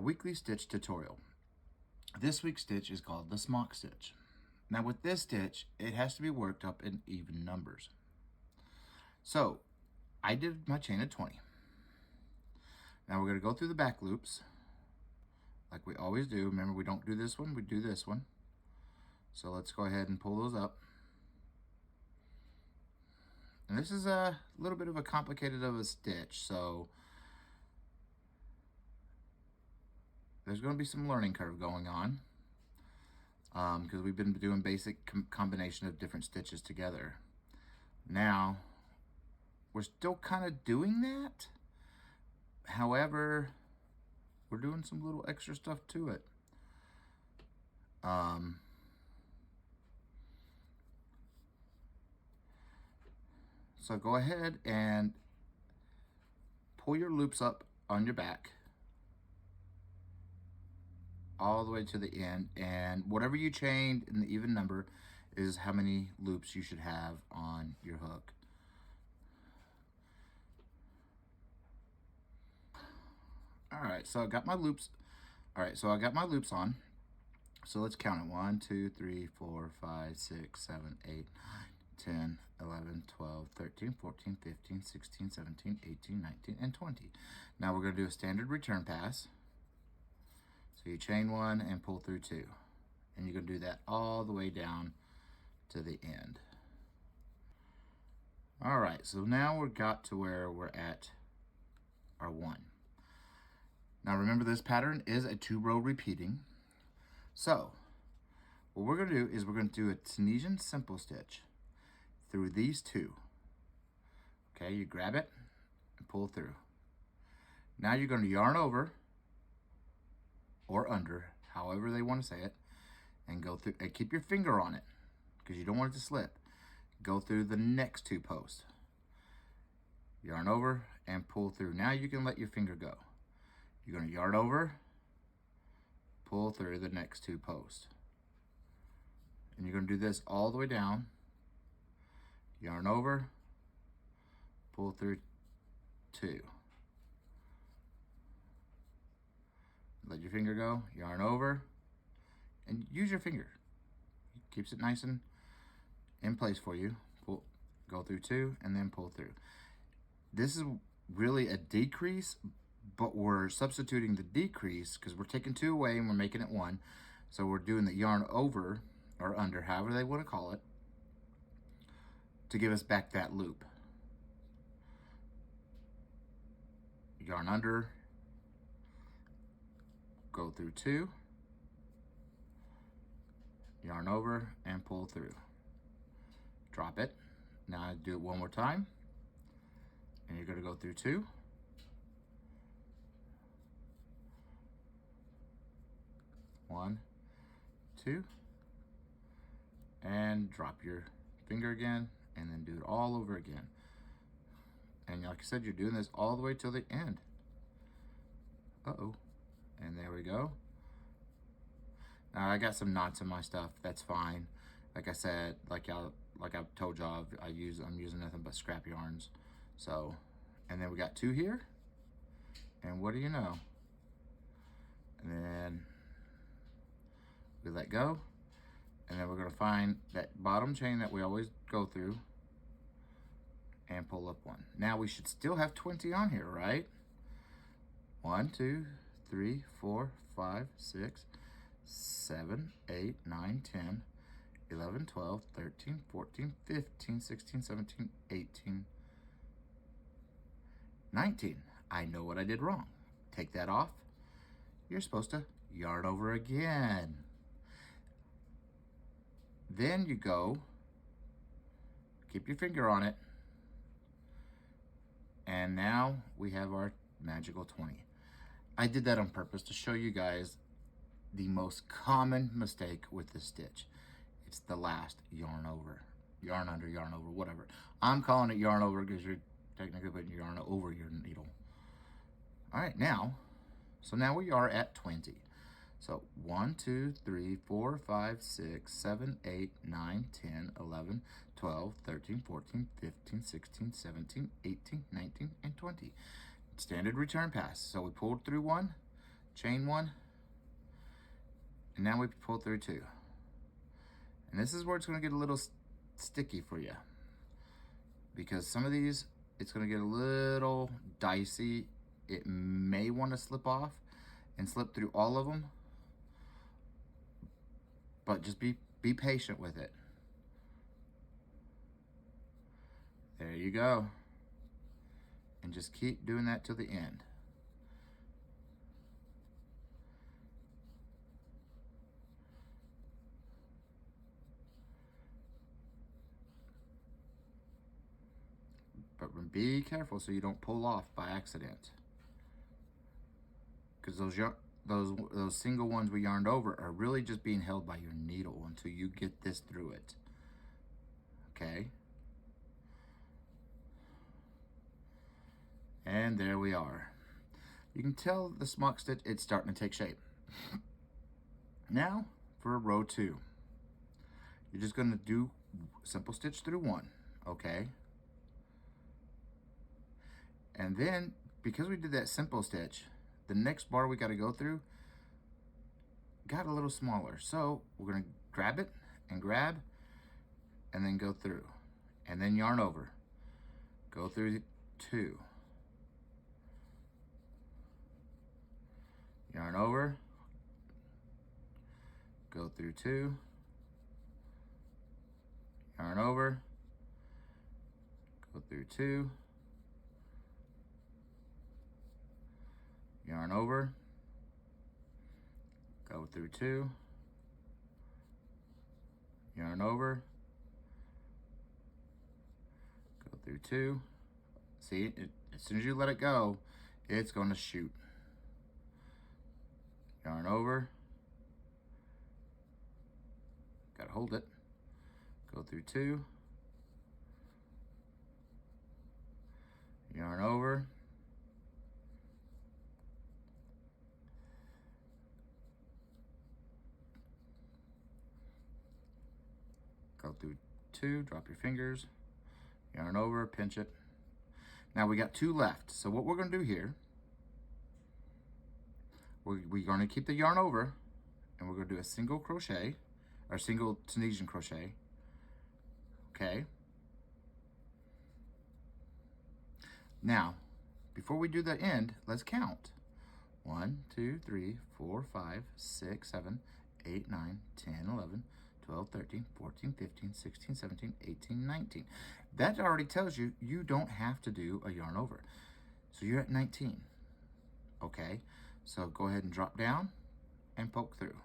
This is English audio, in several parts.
weekly stitch tutorial. This week's stitch is called the smock stitch. Now with this stitch, it has to be worked up in even numbers. So I did my chain of 20. Now we're going to go through the back loops like we always do. Remember, we don't do this one, we do this one. So let's go ahead and pull those up. And this is a little bit of a complicated of a stitch, so there's going to be some learning curve going on because we've been doing basic combination of different stitches together. Now, we're still kind of doing that. However, we're doing some little extra stuff to it. So go ahead and pull your loops up on your back all the way to the end, and whatever you chained in the even number is how many loops you should have on your hook. All right, so I got my loops. All right, so I got my loops on. So let's count it. 1, 2, 3, 4, 5, 6, 7, 8, 9, 10, 11, 12, 13, 14, 15, 16, 17, 18, 19, and 20. Now we're going to do a standard return pass. So you chain 1 and pull through 2. And you're going to do that all the way down to the end. All right, so now we've got to where we're at our 1. Now remember, this pattern is a 2-row repeating. So what we're going to do is we're going to do a Tunisian simple stitch through these 2. Okay, you grab it and pull through. Now you're going to yarn over or under, however they want to say it, and go through, and keep your finger on it because you don't want it to slip. Go through the next 2 posts. Yarn over and pull through. Now you can let your finger go. You're going to yarn over, pull through the next 2 posts. And you're going to do this all the way down. Yarn over, pull through 2. Let your finger go, yarn over, and use your finger. It keeps it nice and in place for you. Pull, go through 2, and then pull through. This is really a decrease, but we're substituting the decrease because we're taking 2 away and we're making it 1. So we're doing the yarn over or under, however they want to call it, to give us back that loop. Yarn under, go through 2, yarn over, and pull through. Drop it. Now I do it one more time, and you're going to go through 2, 1, 2, and drop your finger again, and then do it all over again. And like I said, you're doing this all the way till the end. And there we go. Now I got some knots in my stuff. That's fine. Like I said, like I've told y'all, I'm using nothing but scrap yarns. So, and then we got 2 here. And what do you know? And then we let go. And then we're going to find that bottom chain that we always go through and pull up 1. Now we should still have 20 on here, right? 1, 2, 3, 4, 5, 6, 7, 8, 9, 10, 11, 12, 13, 14, 15, 16, 17, 18, 19. I know what I did wrong. Take that off. You're supposed to yarn over again. Then you go, keep your finger on it, and now we have our magical 20. I did that on purpose to show you guys the most common mistake with this stitch. It's the last yarn over, yarn under, yarn over, whatever. I'm calling it yarn over because you're technically putting your yarn over your needle. All right, so now we are at 20. So 1, 2, 3, 4, 5, 6, 7, 8, 9, 10, 11, 12, 13, 14, 15, 16, 17, 18, 19, and 20. Standard return pass. So we pulled through 1, chain 1, and now we pull through 2. And this is where it's going to get a little sticky for you, because some of these, it's going to get a little dicey. It may want to slip off and slip through all of them, but just be patient with it. There you go. And just keep doing that till the end. But be careful so you don't pull off by accident, because those single ones we yarned over are really just being held by your needle until you get this through it. Okay? And there we are. You can tell the smock stitch, it's starting to take shape. Now for row 2. You're just going to do simple stitch through 1, okay? And then, because we did that simple stitch, the next bar we got to go through got a little smaller. So we're going to grab it and grab, and then go through, and then yarn over. Go through 2. Yarn over. Go through 2. Yarn over. Go through 2. Yarn over, go through 2, yarn over, go through 2. See, as soon as you let it go, it's going to shoot. Yarn over, gotta hold it, go through 2, yarn over, go through 2, drop your fingers, yarn over, pinch it. Now we got 2 left. So what we're going to do here, we're going to keep the yarn over, and we're going to do a single crochet, or single Tunisian crochet. Okay. Now, before we do the end, let's count. 1, 2, 3, 4, 5, 6, 7, 8, 9, 10, 11, 12, 13, 14, 15, 16, 17, 18, 19. That already tells you you don't have to do a yarn over. So you're at 19. Okay, so go ahead and drop down and poke through.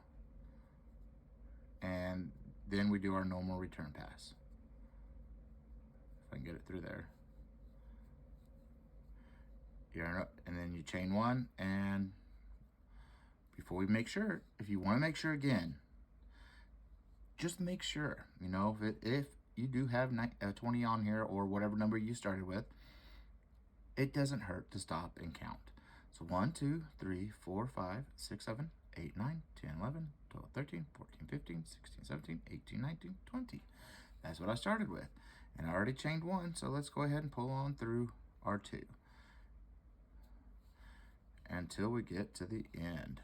And then we do our normal return pass. If I can get it through there. Yarn up, and then you chain 1, and before we make sure, if you want to make sure again, just make sure, you know, if you do have 20 on here or whatever number you started with, it doesn't hurt to stop and count. So 1, 2, 3, 4, 5, 6, 7, 8, 9, 10, 11, 12, 13, 14, 15, 16, 17, 18, 19, 20. That's what I started with. And I already chained 1, so let's go ahead and pull on through our 2 until we get to the end.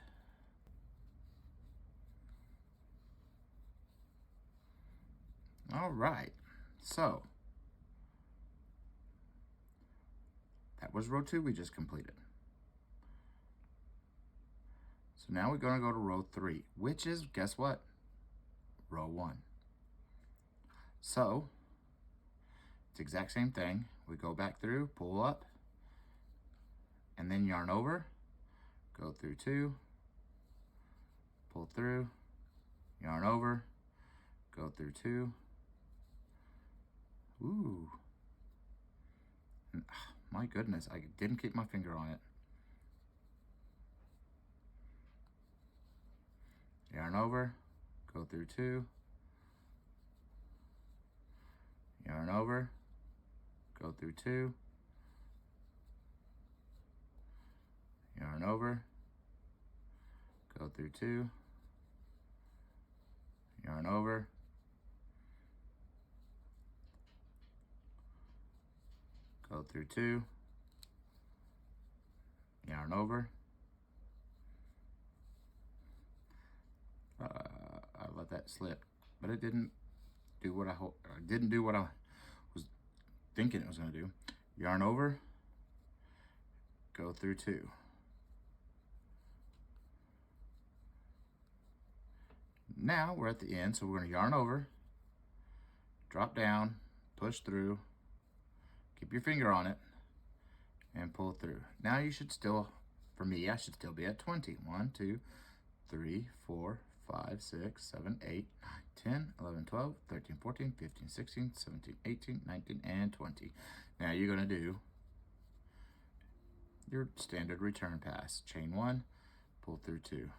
All right, so that was row 2 we just completed. So now we're going to go to row 3, which is, guess what? Row 1. So it's the exact same thing. We go back through, pull up, and then yarn over, go through 2, pull through, yarn over, go through 2. Ooh, my goodness, I didn't keep my finger on it. Yarn over, go through 2, yarn over, go through 2, yarn over, go through 2, yarn over, go through 2, yarn over, that slipped, but it didn't do what I was thinking it was going to do. Yarn over, go through 2. Now we're at the end, so we're going to yarn over, drop down, push through, keep your finger on it, and pull through. Now you should still, for me, I should still be at 20. 1, 2, 3, 4, 5, 6, 7, 8, 9, 10, 11, 12, 13, 14, 15, 16, 17, 18, 19, and 20. Now you're going to do your standard return pass. Chain 1, pull through 2.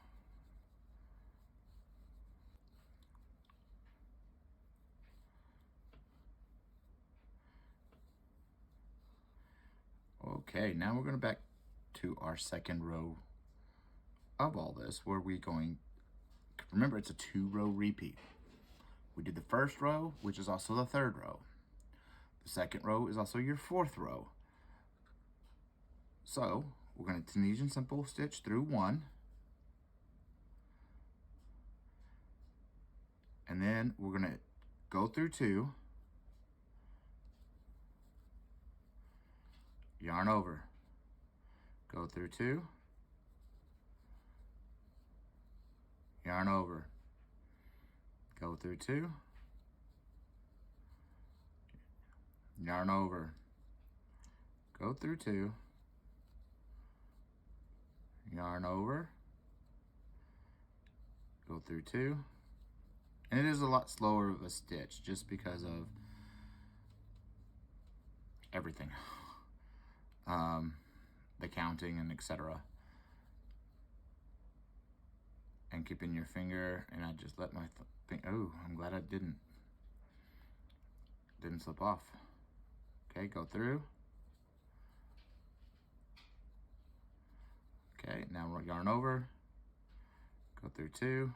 Okay, now we're going back to our second row of all this, where we're going, remember it's a 2-row repeat. We did the first row, which is also the 3rd row. The second row is also your 4th row. So we're going to Tunisian simple stitch through 1, and then we're going to go through 2, yarn over, go through 2, yarn over, go through 2, yarn over, go through 2, yarn over, go through 2, and it is a lot slower of a stitch just because of everything, the counting and etc. And keeping your finger, and I just let my thing, oh, I'm glad I didn't slip off. Okay, go through. Okay, now we'll yarn over, go through 2.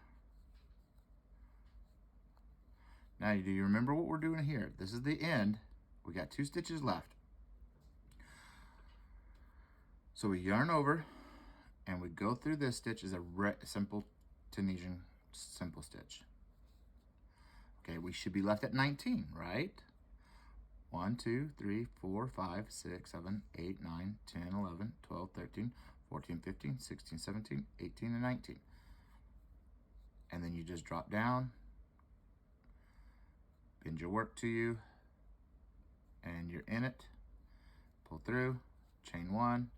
Now, do you remember what we're doing here? This is the end. We got 2 stitches left. So we yarn over, and we go through this stitch as a simple Tunisian simple stitch. Okay, we should be left at 19, right? 1, 2, 3, 4, 5, 6, 7, 8, 9, 10, 11, 12, 13, 14, 15, 16, 17, 18, and 19. And then you just drop down, bend your work to you, and you're in it. Pull through, chain 1,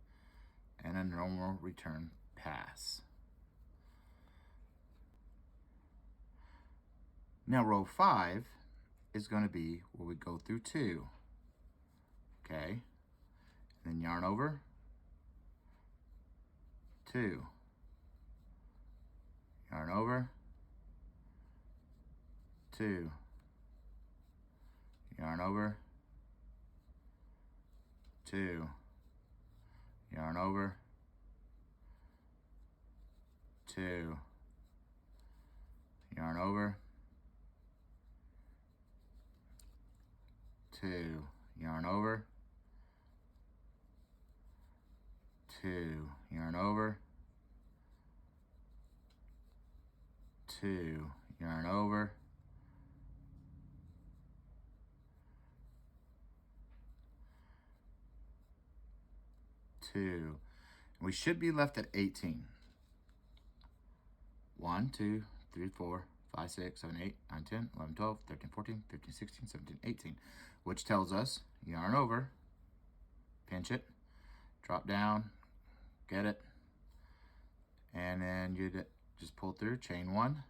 and a normal return pass. Now row 5 is going to be where we go through 2. Okay, then yarn over, 2, yarn over, 2, yarn over, 2, yarn over, 2, yarn over, 2, yarn over, 2, yarn over, 2, yarn over, 2. We should be left at 18. 1, 2, 3, 4, 5, 6, 7, 8, 9, 10, 11, 12, 13, 14, 15, 16, 17, 18, which tells us yarn over, pinch it, drop down, get it, and then you just pull through, chain 1,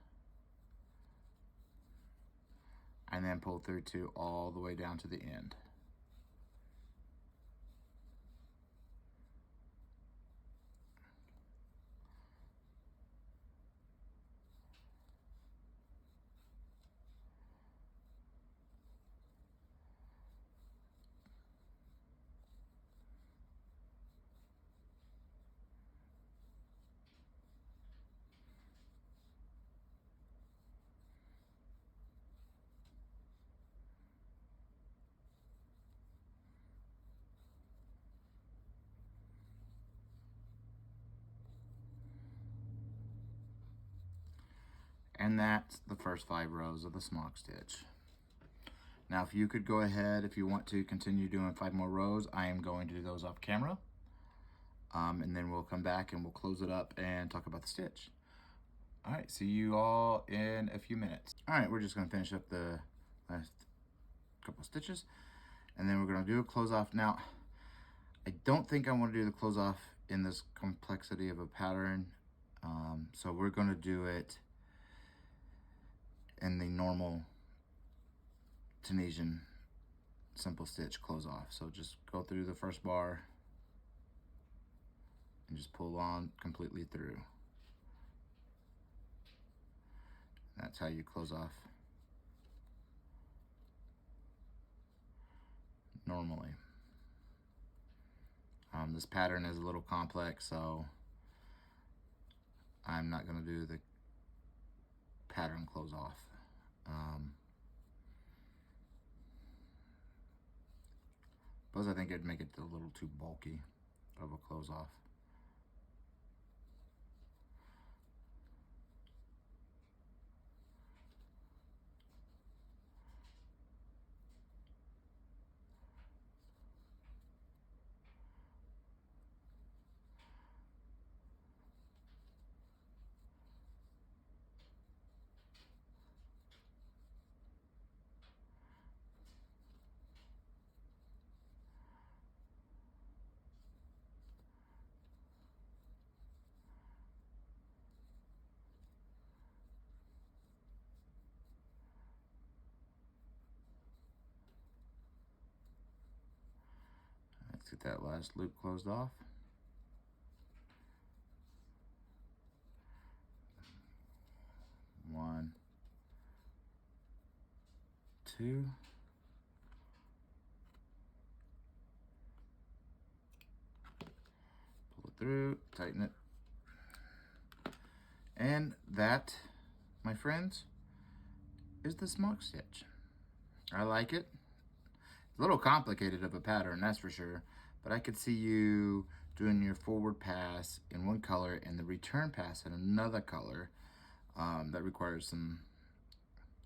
and then pull through 2 all the way down to the end. And that's the first 5 rows of the smock stitch. Now, if you could go ahead, if you want to continue doing 5 more rows, I am going to do those off camera. And then we'll come back and we'll close it up and talk about the stitch. All right, see you all in a few minutes. All right, we're just gonna finish up the last couple of stitches, and then we're gonna do a close off. Now, I don't think I wanna do the close off in this complexity of a pattern. So we're gonna do it in the normal Tunisian simple stitch close off. So just go through the first bar and just pull on completely through. That's how you close off normally. This pattern is a little complex, so I'm not going to do the pattern close off. Plus I think it'd make it a little too bulky of a close off. Let's get that last loop closed off. One, two, pull it through, tighten it. And that, my friends, is the smock stitch. I like it. It's a little complicated of a pattern, that's for sure, but I could see you doing your forward pass in one color and the return pass in another color. That requires some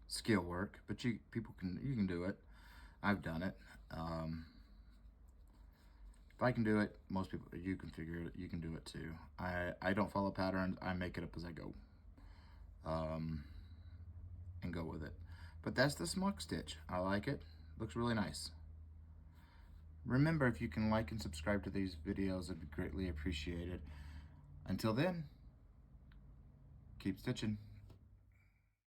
skill work, but you can do it. I've done it. If I can do it, most people, you can figure it, you can do it too. I don't follow patterns, I make it up as I go. And go with it. But that's the smock stitch. I like it. Looks really nice. Remember, if you can like and subscribe to these videos, it'd be greatly appreciated. Until then, keep stitching.